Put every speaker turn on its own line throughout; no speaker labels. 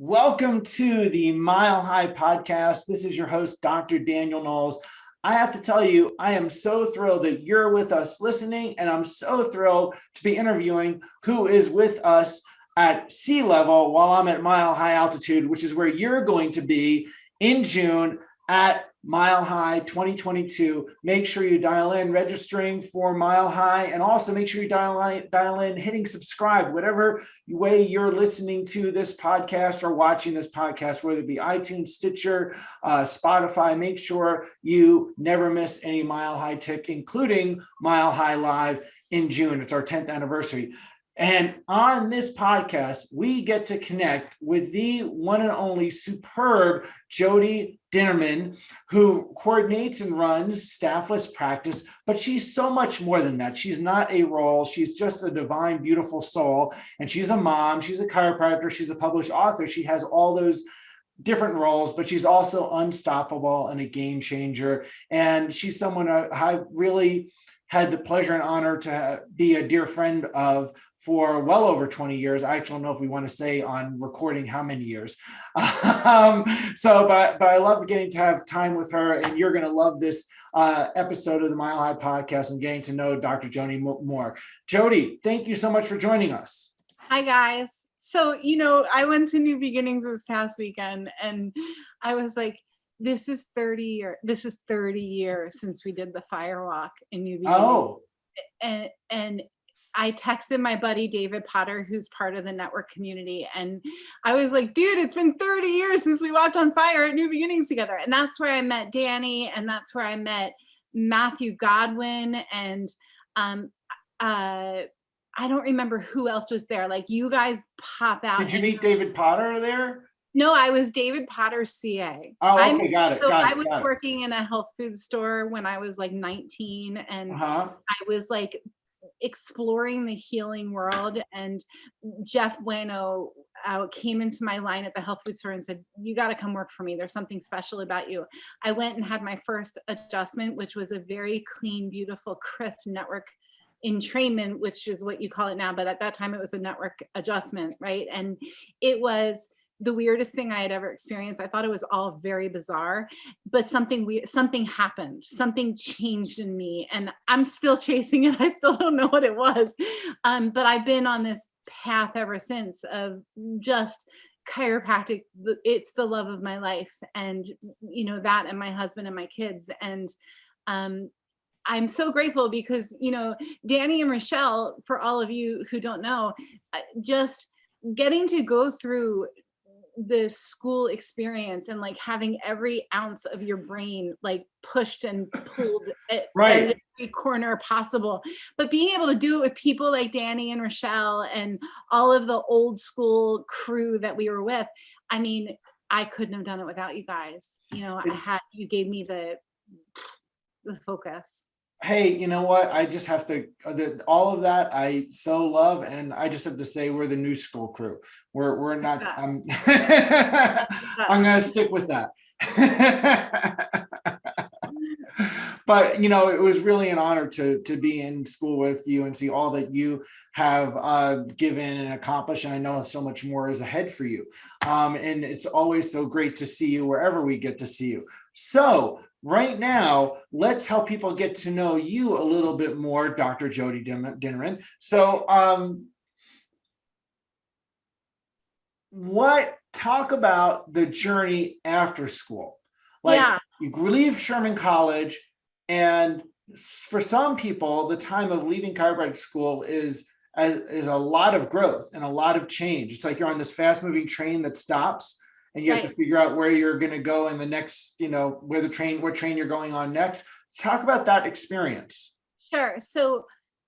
Welcome to the Mile High Podcast. This is your host, Dr. Daniel Knowles. I have to tell you, I am so thrilled that you're with us listening, and I'm so thrilled to be interviewing who is with us at sea level while I'm at mile high altitude, which is where you're going to be in June at Mile High 2022. Make sure you dial in registering for Mile High, and also make sure you dial in hitting subscribe, whatever way you're listening to this podcast or watching this podcast, whether it be iTunes, Stitcher, Spotify. Make sure you never miss any Mile High tick, including Mile High Live in June. It's our 10th anniversary. And on this podcast, we get to connect with the one and only superb Jodi Dinnerman, who coordinates and runs staffless practice, but she's so much more than that. She's not a role. She's just a divine, beautiful soul. And she's a mom. She's a chiropractor. She's a published author. She has all those different roles, but she's also unstoppable and a game changer. And she's someone I really had the pleasure and honor to be a dear friend of for well over 20 years. I actually don't know if we want to say on recording how many years. But I love getting to have time with her, and you're going to love this episode of the Mile High Podcast and getting to know Dr. Jodi more. Jodi, thank you so much for joining us.
Hi, guys. So, I went to New Beginnings this past weekend, and I was like, this is 30 years since we did the fire walk in New Beginnings.
Oh.
And I texted my buddy David Potter, who's part of the network community, and I was like, dude, it's been 30 years since we walked on fire at New Beginnings together. And that's where I met Danny, and that's where I met Matthew Godwin, and I don't remember who else was there. Like, you guys pop out.
Did you meet David Potter there?
No, I was David Potter's CA.
Oh, okay, got it.
I was working in a health food store when I was like 19, and I was like exploring the healing world. And Jeff Bueno came into my line at the health food store and said, you got to come work for me. There's something special about you. I went and had my first adjustment, which was a very clean, beautiful, crisp network entrainment, which is what you call it now. But at that time, it was a network adjustment, right? And it was the weirdest thing I had ever experienced. I thought it was all very bizarre, but something happened, something changed in me, and I'm still chasing it. I still don't know what it was. But I've been on this path ever since of just chiropractic. It's the love of my life, and that, and my husband and my kids. And I'm so grateful because, Danny and Rochelle, for all of you who don't know, just getting to go through the school experience and like having every ounce of your brain like pushed and pulled at every corner possible, but being able to do it with people like Danny and Rochelle and all of the old school crew that we were with. I mean, I couldn't have done it without you guys. You gave me the focus.
Hey, you know what? I just have to, all of that I so love, and I just have to say we're the new school crew. We're not, I'm going to stick with that. But, it was really an honor to be in school with you and see all that you have given and accomplished. And I know so much more is ahead for you. And it's always so great to see you wherever we get to see you. So right now, let's help people get to know you a little bit more, Dr. Jodi Dinnerman. So talk about the journey after school. You leave Sherman College, and for some people, the time of leaving chiropractic school is a lot of growth and a lot of change. It's like you're on this fast moving train that stops, and you have to figure out where you're going to go in the next, what train you're going on next. Talk about that experience.
Sure. So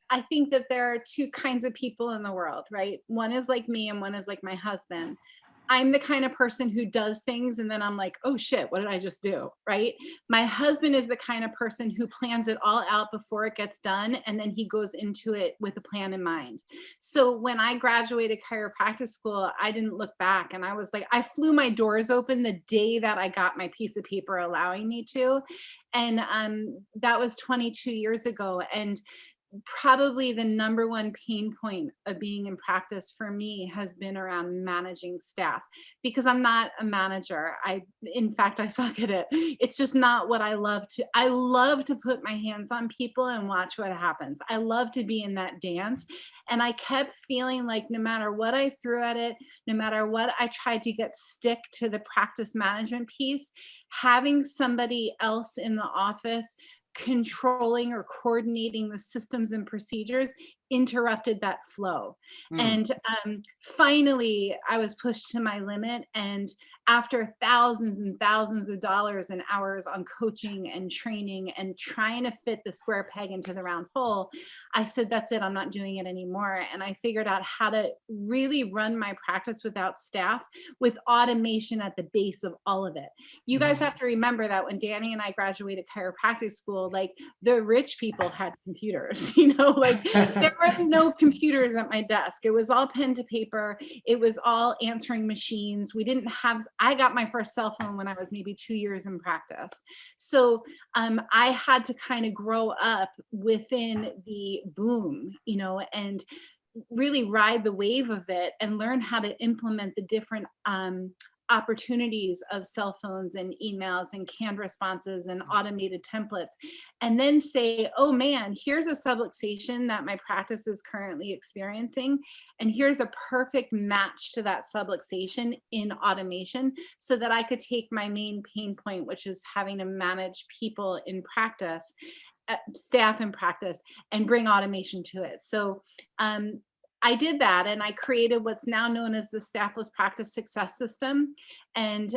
I think that there are two kinds of people in the world, right? One is like me and one is like my husband. I'm the kind of person who does things and then I'm like, oh shit, what did I just do? Right? My husband is the kind of person who plans it all out before it gets done, and then he goes into it with a plan in mind. So when I graduated chiropractic school, I didn't look back, and I was like, I flew my doors open the day that I got my piece of paper allowing me to. And that was 22 years ago. And probably the number one pain point of being in practice for me has been around managing staff, because I'm not a manager. In fact, I suck at it. It's just not what I love to. I love to put my hands on people and watch what happens. I love to be in that dance. And I kept feeling like no matter what I threw at it, no matter what I tried to get stick to the practice management piece, having somebody else in the office controlling or coordinating the systems and procedures interrupted that flow. And finally, I was pushed to my limit. And after thousands and thousands of dollars and hours on coaching and training and trying to fit the square peg into the round hole, I said, that's it, I'm not doing it anymore. And I figured out how to really run my practice without staff, with automation at the base of all of it. You guys have to remember that when Danny and I graduated chiropractic school, like the rich people had computers, like there were no computers at my desk. It was all pen to paper. It was all answering machines. I got my first cell phone when I was maybe 2 years in practice. So I had to kind of grow up within the boom, and really ride the wave of it and learn how to implement the different opportunities of cell phones and emails and canned responses and automated templates, and then say, oh man, here's a subluxation that my practice is currently experiencing, and here's a perfect match to that subluxation in automation, so that I could take my main pain point, which is having to manage people in practice, staff in practice, and bring automation to it. So I did that, and I created what's now known as the Staffless Practice Success System. And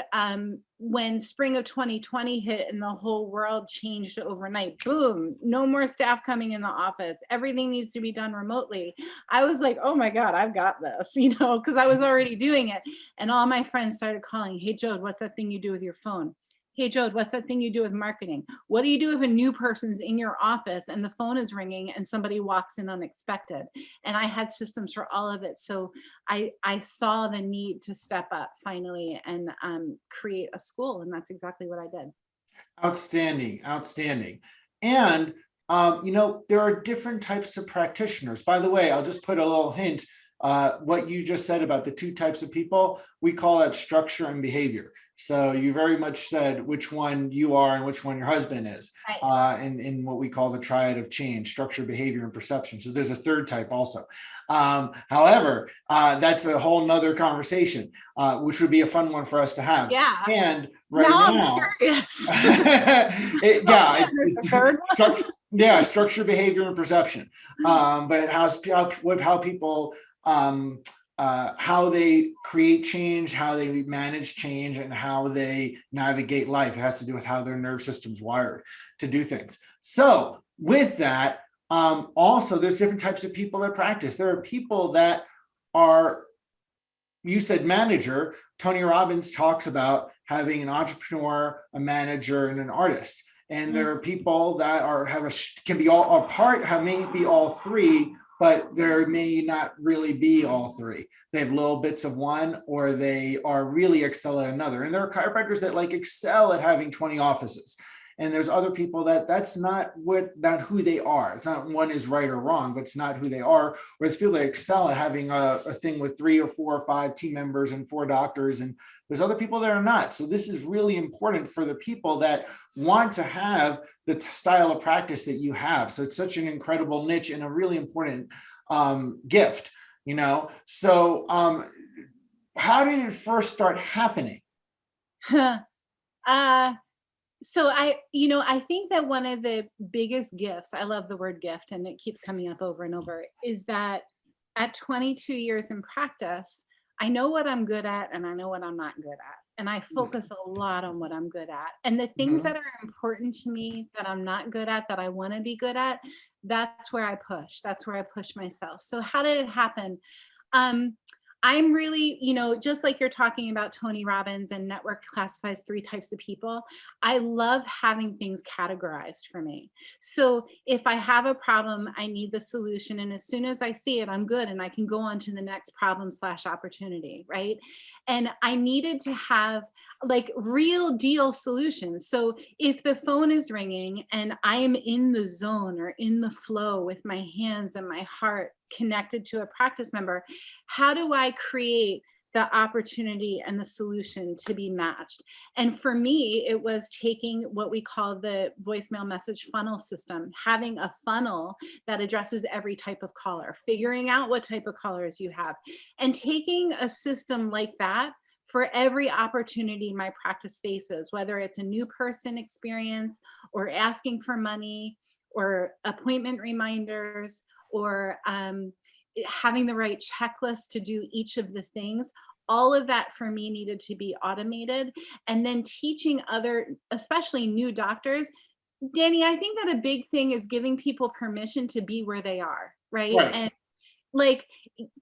when spring of 2020 hit and the whole world changed overnight, boom, no more staff coming in the office. Everything needs to be done remotely. I was like, oh my God, I've got this, because I was already doing it. And all my friends started calling, hey, Jode, what's that thing you do with your phone? Hey, Jode, what's that thing you do with marketing? What do you do if a new person's in your office and the phone is ringing and somebody walks in unexpected? And I had systems for all of it. So I saw the need to step up finally and create a school. And that's exactly what I did.
Outstanding. And, there are different types of practitioners. By the way, I'll just put a little hint. What you just said about the two types of people, we call that structure and behavior. So you very much said which one you are and which one your husband is,
right.
in what we call the triad of change: structure, behavior, and perception. So there's a third type also. However, that's a whole nother conversation, which would be a fun one for us to have.
Yeah.
And right now,
I'm curious.
Structure, behavior, and perception. But how people how they create change, how they manage change, and how they navigate life. It has to do with how their nerve system's wired to do things. So with that, also there's different types of people that practice. There are people that are, you said manager. Tony Robbins talks about having an entrepreneur, a manager, and an artist. And there are people that can be all a part, may be all three, but there may not really be all three. They have little bits of one, or they are really excel at another. And there are chiropractors that excel at having 20 offices. And there's other people that's not who they are. It's not one is right or wrong, but it's not who they are. Or it's people that excel at having a thing with 3 or 4 or 5 team members and 4 doctors. And there's other people that are not. So this is really important for the people that want to have the style of practice that you have. So it's such an incredible niche and a really important gift, So how did it first start happening?
So I think that one of the biggest gifts, I love the word gift and it keeps coming up over and over, is that at 22 years in practice, I know what I'm good at and I know what I'm not good at. And I focus a lot on what I'm good at. And the things that are important to me that I'm not good at, that I want to be good at, that's where I push. That's where I push myself. So how did it happen? I'm really, just like you're talking about Tony Robbins and network classifies 3 types of people. I love having things categorized for me. So if I have a problem, I need the solution. And as soon as I see it, I'm good. And I can go on to the next problem / opportunity. Right. And I needed to have, like real deal solutions. So if the phone is ringing and I am in the zone or in the flow with my hands and my heart connected to a practice member, how do I create the opportunity and the solution to be matched? And for me, it was taking what we call the voicemail message funnel system, having a funnel that addresses every type of caller, figuring out what type of callers you have, and taking a system like that for every opportunity my practice faces, whether it's a new person experience or asking for money or appointment reminders or having the right checklist to do each of the things. All of that for me needed to be automated. And then teaching other, especially new doctors. Danny, I think that a big thing is giving people permission to be where they are, right?
Right.
And like,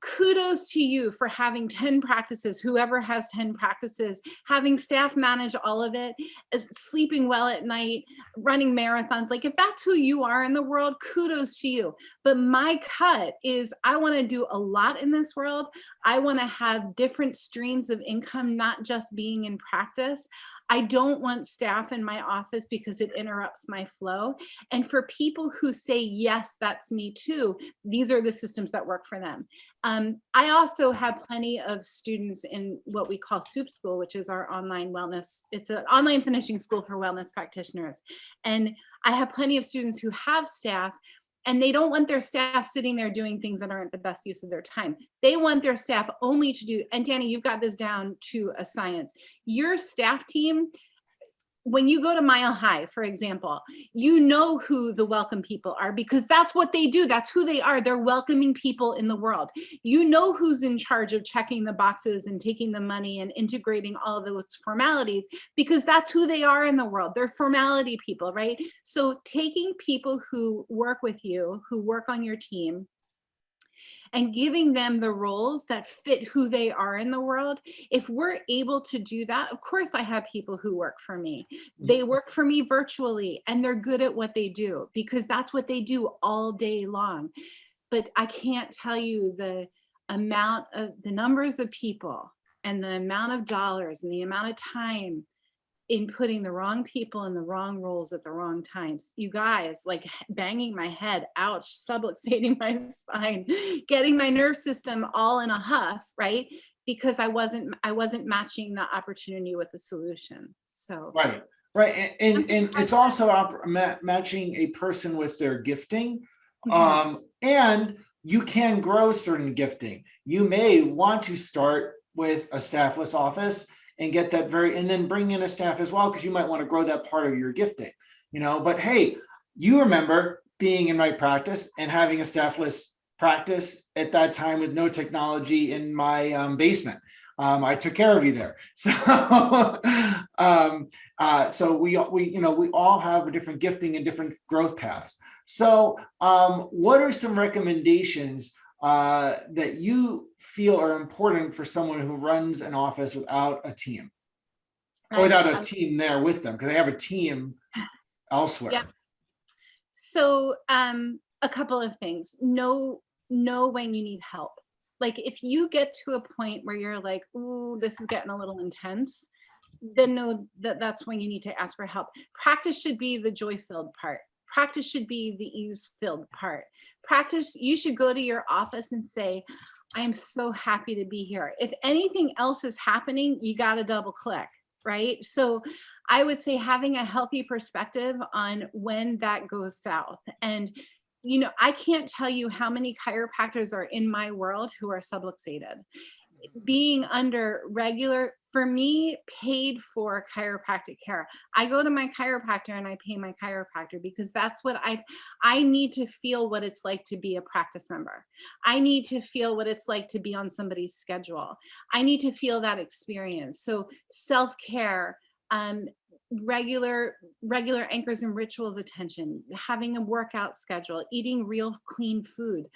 kudos to you for having 10 practices, whoever has 10 practices, having staff manage all of it, sleeping well at night, running marathons. Like, if that's who you are in the world, kudos to you. But my cut is I want to do a lot in this world. I want to have different streams of income, not just being in practice. I don't want staff in my office because it interrupts my flow. And for people who say, yes, that's me too, these are the systems that work for them. I also have plenty of students in what we call Soup School, which is our online wellness. It's an online finishing school for wellness practitioners. And I have plenty of students who have staff, and they don't want their staff sitting there doing things that aren't the best use of their time. They want their staff only to do, and Danny, you've got this down to a science. Your staff team, when you go to Mile High, for example, you know who the welcome people are because that's what they do. That's who they are. They're welcoming people in the world. You know who's in charge of checking the boxes and taking the money and integrating all of those formalities because that's who they are in the world. They're formality people, right? So taking people who work with you, who work on your team, and giving them the roles that fit who they are in the world. If we're able to do that, of course, I have people who work for me. They work for me virtually and they're good at what they do because that's what they do all day long. But I can't tell you the amount of the numbers of people and the amount of dollars and the amount of time in putting the wrong people in the wrong roles at the wrong times. You guys, like banging my head, ouch, subluxating my spine, getting my nerve system all in a huff, right? Because I wasn't matching the opportunity with the solution. So
right. And it's also matching a person with their gifting. And you can grow certain gifting. You may want to start with a staffless office and get that and then bring in a staff as well, because you might want to grow that part of your gifting, but hey, you remember being in my practice and having a staffless practice at that time with no technology in my basement. I took care of you there. So, so we all have a different gifting and different growth paths. So, what are some recommendations that you feel are important for someone who runs an office without a team, or without a team there with them, because they have a team elsewhere?
Yeah. So, a couple of things. Know when you need help. Like if you get to a point where you're like, ooh, this is getting a little intense, then know that that's when you need to ask for help. Practice should be the joy-filled part. Practice should be the ease-filled part. Practice, you should go to your office and say, I'm so happy to be here. If anything else is happening, you got to double click, right? So I would say having a healthy perspective on when that goes south. And I can't tell you how many chiropractors are in my world who are subluxated. Being under regular, for me, paid for chiropractic care. I go to my chiropractor and I pay my chiropractor because that's what I need to feel what it's like to be a practice member. I need to feel what it's like to be on somebody's schedule. I need to feel that experience. So self-care, regular anchors and rituals attention, having a workout schedule, eating real clean food.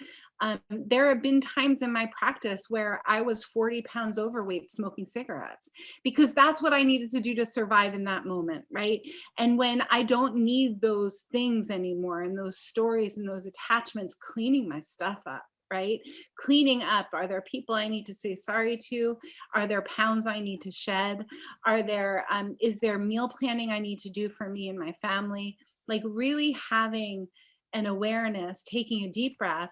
There have been times in my practice where I was 40 pounds overweight smoking cigarettes because that's what I needed to do to survive in that moment, right? And when I don't need those things anymore and those stories and those attachments cleaning my stuff up, right? Cleaning up. Are there people I need to say sorry to? Are there pounds I need to shed? Is there meal planning I need to do for me and my family? Like really having an awareness, taking a deep breath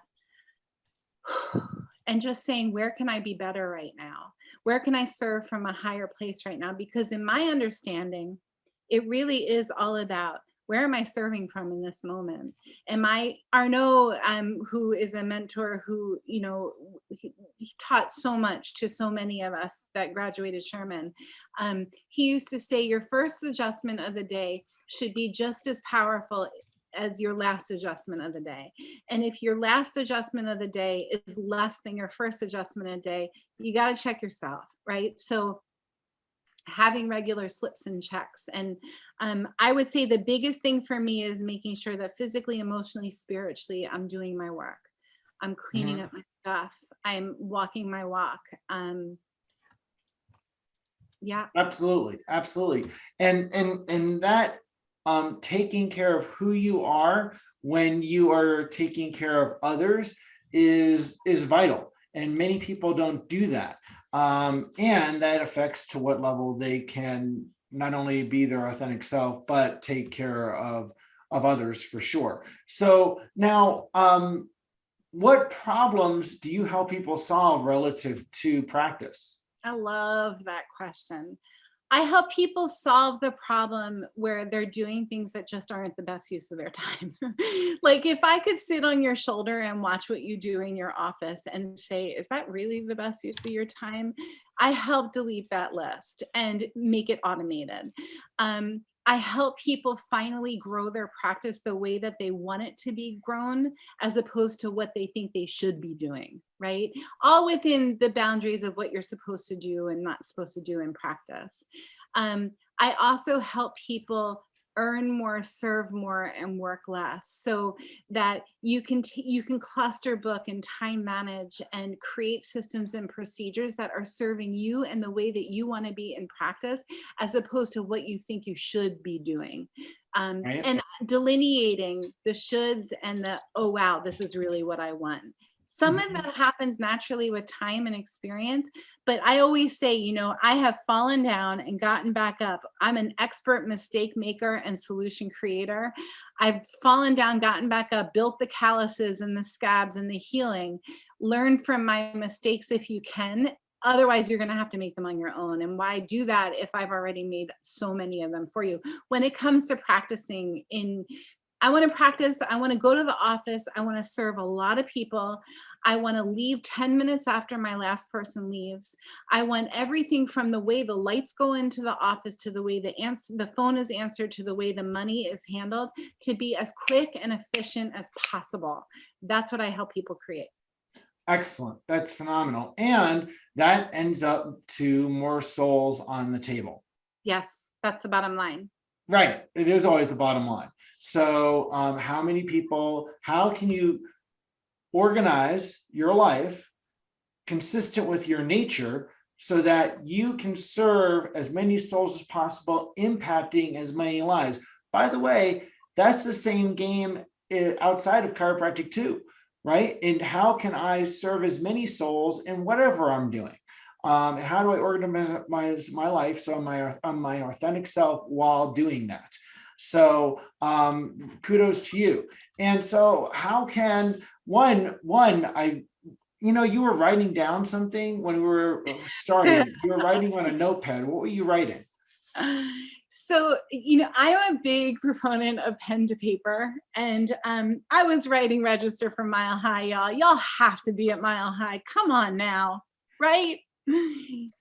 and just saying, where can I be better right now? Where can I serve from a higher place right now? Because in my understanding, it really is all about, where am I serving from in this moment? Arnaud, who is a mentor who, he taught so much to so many of us that graduated Sherman. He used to say, your first adjustment of the day should be just as powerful as your last adjustment of the day. And if your last adjustment of the day is less than your first adjustment of the day, you got to check yourself, right? So having regular slips and checks. And I would say the biggest thing for me is making sure that physically, emotionally, spiritually, I'm doing my work. I'm cleaning up my stuff. I'm walking my walk. Yeah.
Absolutely. Absolutely. And that taking care of who you are when you are taking care of others is vital. And many people don't do that. And that affects to what level they can not only be their authentic self, but take care of others for sure. So now, what problems do you help people solve relative to practice?
I love that question. I help people solve the problem where they're doing things that just aren't the best use of their time. Like if I could sit on your shoulder and watch what you do in your office and say, is that really the best use of your time? I help delete that list and make it automated. I help people finally grow their practice the way that they want it to be grown, as opposed to what they think they should be doing, right? All within the boundaries of what you're supposed to do and not supposed to do in practice. I also help people earn more, serve more, and work less, so that you can cluster book and time manage and create systems and procedures that are serving you and the way that you want to be in practice, as opposed to what you think you should be doing.
Right?
And delineating the shoulds and the, oh wow, this is really what I want. Some of that happens naturally with time and experience, but I always say, I have fallen down and gotten back up. I'm an expert mistake maker and solution creator. I've fallen down, gotten back up, built the calluses and the scabs and the healing. Learn from my mistakes if you can. Otherwise, you're going to have to make them on your own. And why do that if I've already made so many of them for you? When it comes to practicing I want to practice. I want to go to the office. I want to serve a lot of people. I want to leave 10 minutes after my last person leaves. I want everything from the way the lights go into the office to the way the phone is answered to the way the money is handled to be as quick and efficient as possible. That's what I help people create.
Excellent. That's phenomenal. And that ends up to more souls on the table.
Yes, that's the bottom line.
Right. It is always the bottom line. So how can you organize your life consistent with your nature so that you can serve as many souls as possible, impacting as many lives? By the way, that's the same game outside of chiropractic too, right? And how can I serve as many souls in whatever I'm doing? And how do I organize my life so I'm my authentic self while doing that? So kudos to you. And so how can you were writing down something when we were starting. You were writing on a notepad. What were you writing?
So, I'm a big proponent of pen to paper, and I was writing register for Mile High, y'all. Y'all have to be at Mile High. Come on now, right?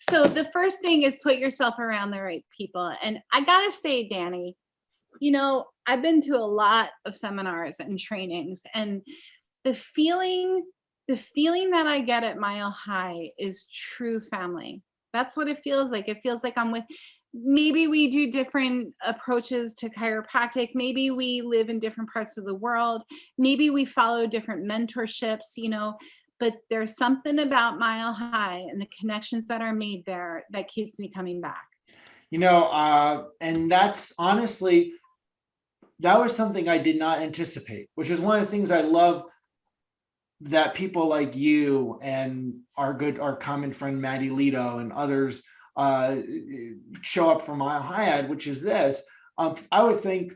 So the first thing is put yourself around the right people. And I gotta say, Danny, I've been to a lot of seminars and trainings, and the feeling that I get at Mile High is true family. That's what it feels like. It feels like I'm with, maybe we do different approaches to chiropractic. Maybe we live in different parts of the world. Maybe we follow different mentorships, but there's something about Mile High and the connections that are made there that keeps me coming back.
And that's honestly, that was something I did not anticipate, which is one of the things I love that people like you and our common friend Maddie Lito and others show up for Mile High Ad, which is this. I would think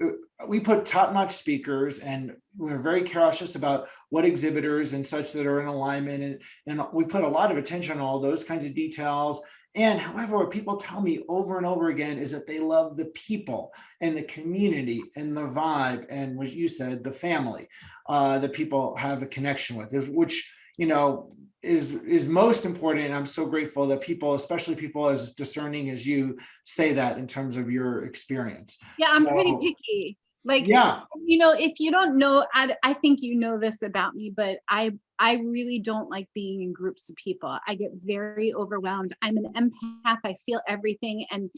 we put top-notch speakers, and we're very cautious about what exhibitors and such that are in alignment, and we put a lot of attention on all those kinds of details. And however, what people tell me over and over again is that they love the people and the community and the vibe, and what you said, the family that people have a connection with, which, you know, is most important. And I'm so grateful that people, especially people as discerning as you, say that in terms of your experience.
Yeah, I'm pretty picky. Like,
yeah,
you know, if you don't know, I think you know this about me, but I really don't like being in groups of people. I get very overwhelmed. I'm an empath. I feel everything. And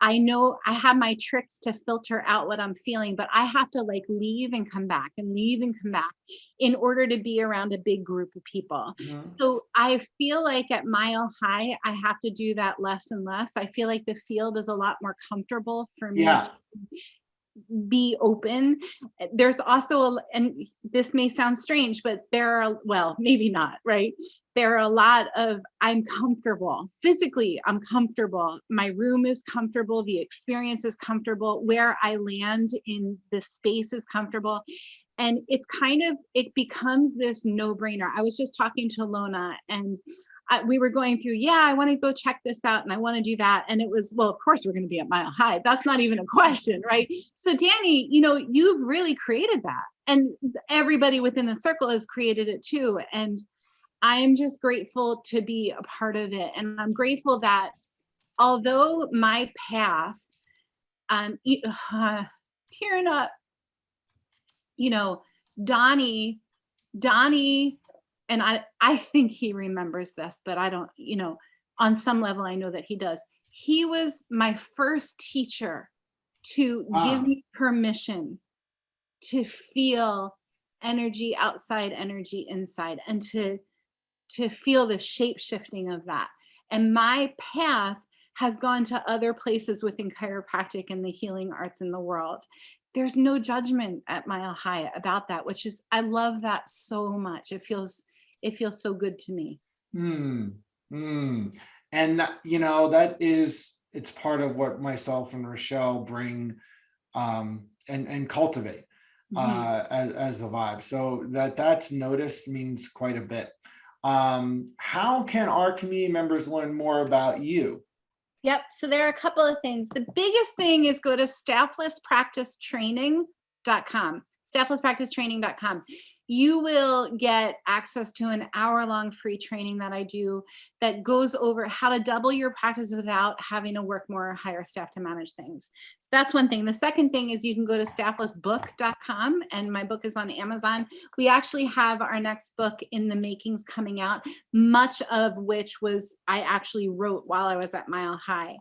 I know I have my tricks to filter out what I'm feeling, but I have to like leave and come back and leave and come back in order to be around a big group of people.
mm-hmm.
So I feel like at Mile High, I have to do that less and less. I feel like the field is a lot more comfortable for me to be open. There's also, and this may sound strange, but there are, well, maybe not, right? There are a lot of, I'm comfortable. Physically, I'm comfortable. My room is comfortable. The experience is comfortable. Where I land in the space is comfortable. And it's kind of, it becomes this no-brainer. I was just talking to Lona, and we were going through, yeah, I want to go check this out and I want to do that. And it was, well, of course we're going to be at Mile High. That's not even a question, right? So Danny, you know, you've really created that. And everybody within the circle has created it too. And I am just grateful to be a part of it. And I'm grateful that although my path, tearing up, you know, Donnie, and I think he remembers this, but I don't, you know, on some level, I know that he does. He was my first teacher to give me permission to feel energy outside, energy inside, and to feel the shape shifting of that. And my path has gone to other places within chiropractic and the healing arts in the world. There's no judgment at Mile High about that, which is, I love that so much. It feels so good to me.
And you know, that is, it's part of what myself and Rochelle bring and cultivate as the vibe. So that's noticed means quite a bit. How can our community members learn more about you?
Yep. So there are a couple of things. The biggest thing is go to stafflesspracticetraining.com. Stafflesspracticetraining.com. You will get access to an hour-long free training that I do that goes over how to double your practice without having to work more or hire staff to manage things. So that's one thing. The second thing is you can go to stafflessbook.com, and my book is on Amazon. We actually have our next book in the makings coming out, much of which was I actually wrote while I was at Mile High.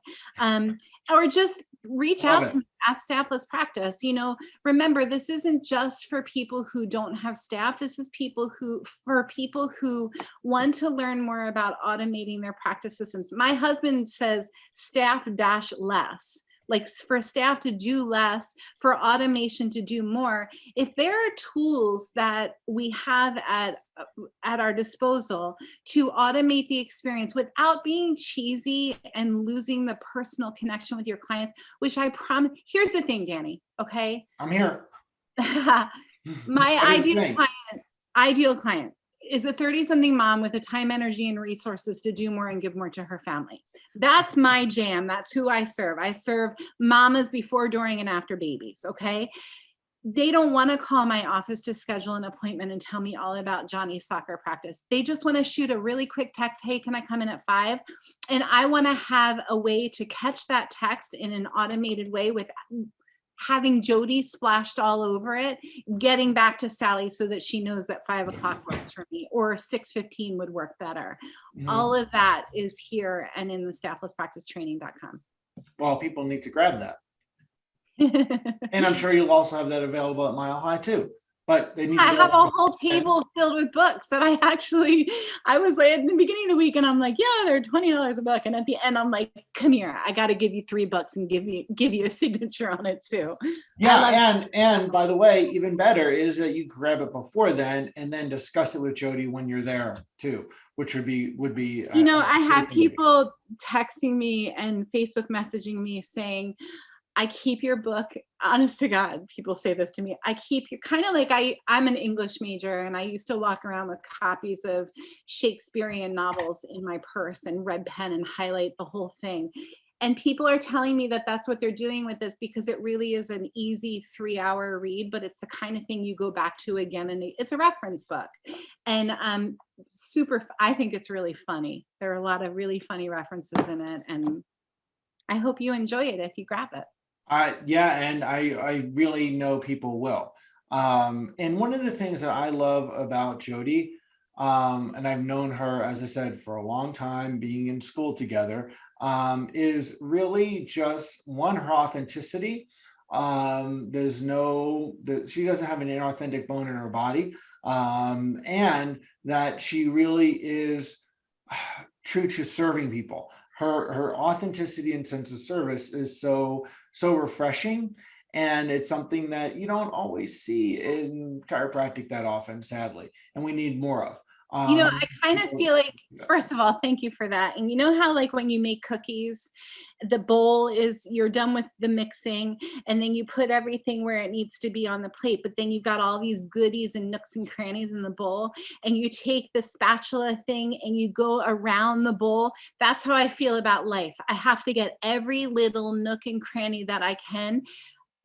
Or just reach out to me at Staffless Practice. You know, remember, this isn't just for people who don't have staff. This is for people who want to learn more about automating their practice systems. My husband says staff-less. Like for staff to do less, for automation to do more. If there are tools that we have at our disposal to automate the experience without being cheesy and losing the personal connection with your clients, which I promise. Here's the thing, Danny, okay?
I'm here.
My ideal client is a 30-something mom with the time, energy, and resources to do more and give more to her family. That's my jam. That's who I serve. I serve mamas before, during, and after babies, okay? They don't want to call my office to schedule an appointment and tell me all about Johnny's soccer practice. They just want to shoot a really quick text, hey, can I come in at 5? And I want to have a way to catch that text in an automated way with having Jodi splashed all over it, getting back to Sally so that she knows that 5 o'clock works for me, or 6:15 would work better. All of that is here and in the stafflesspracticetraining.com.
Well, people need to grab that. And I'm sure you'll also have that available at Mile High too. but they need
I
to
have
go.
a whole table filled with books that I was like, at the beginning of the week, and I'm like, yeah, they're $20 a book. And at the end, I'm like, come here, I got to give you 3 books and give you a signature on it too.
Yeah. And by the way, even better is that you grab it before then and then discuss it with Jodi when you're there too, which would be,
I have people texting me and Facebook messaging me saying, I keep your book, honest to God, people say this to me. I keep you kind of like I'm an English major, and I used to walk around with copies of Shakespearean novels in my purse and red pen and highlight the whole thing. And people are telling me that that's what they're doing with this, because it really is an easy 3-hour read, but it's the kind of thing you go back to again. And it's a reference book. And I think it's really funny. There are a lot of really funny references in it. And I hope you enjoy it if you grab it.
Yeah, and I really know people will. And one of the things that I love about Jodi, and I've known her, as I said, for a long time, being in school together, is really just one, her authenticity. She doesn't have an inauthentic bone in her body, and that she really is true to serving people. Her authenticity and sense of service is so refreshing, and it's something that you don't always see in chiropractic that often, sadly, and we need more of.
I kind of feel like, first of all, thank you for that. And you know how, like, when you make cookies, the bowl is, you're done with the mixing, and then you put everything where it needs to be on the plate, but then you've got all these goodies and nooks and crannies in the bowl, and you take the spatula thing and you go around the bowl. That's how I feel about life. I have to get every little nook and cranny that I can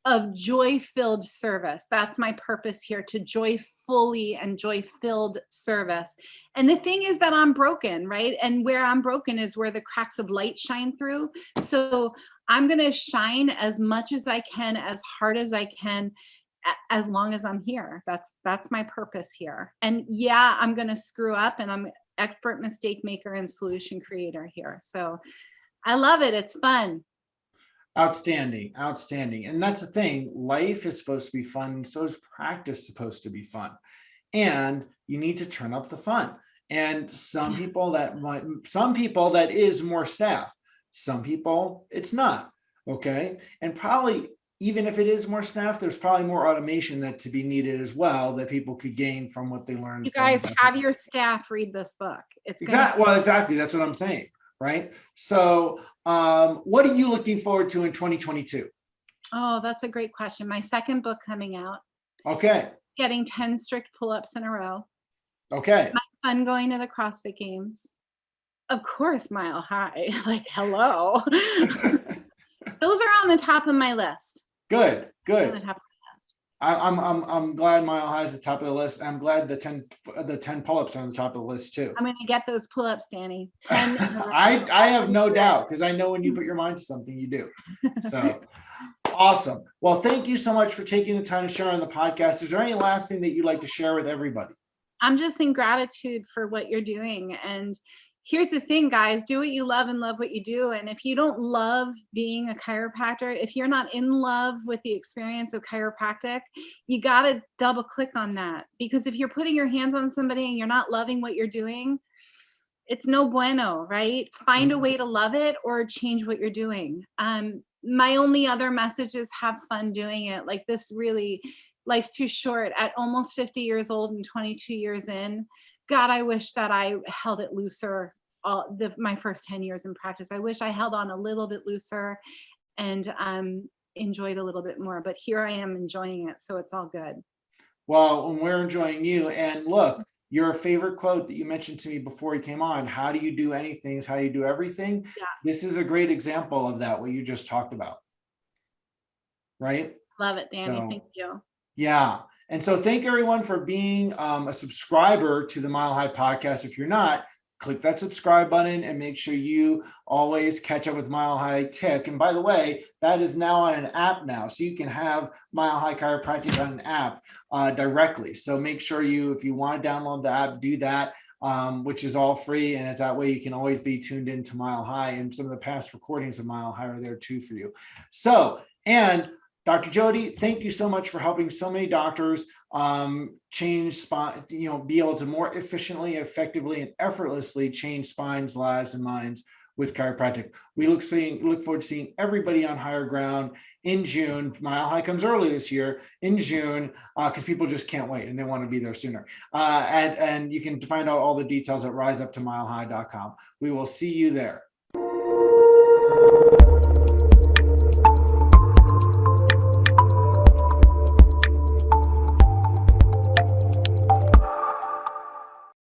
of joy-filled service. That's my purpose here, to joyfully and joy-filled service. And the thing is that I'm broken, right? And where I'm broken is where the cracks of light shine through. So I'm going to shine as much as I can, as hard as I can, as long as I'm here. That's my purpose here. And yeah, I'm going to screw up, and I'm expert mistake maker and solution creator here. So I love it. It's fun.
Outstanding. And that's the thing. Life is supposed to be fun, and so is practice supposed to be fun. And you need to turn up the fun. And some people that is more staff. Some people it's not. Okay. And probably even if it is more staff, there's probably more automation that to be needed as well, that people could gain from what they learned.
You guys have your staff read this book.
Exactly. That's what I'm saying. Right. So what are you looking forward to in 2022?
Oh, that's a great question. My second book coming out.
Okay.
Getting 10 strict pull-ups in a row.
Okay.
My son going to the CrossFit Games. Of course, Mile High. Like, hello. Those are on the top of my list.
Good.
On the top of
I'm glad Mile High is the top of the list. I'm glad the 10 pull-ups are on the top of the list too.
I'm going to get those pull-ups, Danny. 10.
I have no doubt, because I know when you put your mind to something, you do. So awesome. Well, thank you so much for taking the time to share on the podcast. Is there any last thing that you'd like to share with everybody?
I'm just in gratitude for what you're doing. And here's the thing, guys, do what you love and love what you do. And if you don't love being a chiropractor, if you're not in love with the experience of chiropractic, you got to double click on that. Because if you're putting your hands on somebody and you're not loving what you're doing, it's no bueno, right? Find a way to love it or change what you're doing. My only other message is have fun doing it. Like, this really, life's too short. At almost 50 years old and 22 years in, God, I wish that I held it looser my first 10 years in practice. I wish I held on a little bit looser and enjoyed a little bit more. But here I am enjoying it, so it's all good.
Well, and we're enjoying you. And look, your favorite quote that you mentioned to me before you came on, how do you do anything is how you do everything.
Yeah.
This is a great example of that, what you just talked about. Right?
Love it, Danny. Thank you.
Yeah. And so thank everyone for being a subscriber to the Mile High podcast. If you're not, click that subscribe button and make sure you always catch up with Mile High Tick. And by the way, that is now on an app now. So you can have Mile High Chiropractic on an app directly. So make sure if you want to download the app, do that, which is all free. And it's that way you can always be tuned into Mile High, and some of the past recordings of Mile High are there too for you. So, and Dr. Jodi, thank you so much for helping so many doctors change spine, be able to more efficiently, effectively, and effortlessly change spines, lives, and minds with chiropractic. We look forward to seeing everybody on Higher Ground in June. Mile High comes early this year in June because people just can't wait and they want to be there sooner. And you can find out all the details at riseuptomilehigh.com. We will see you there.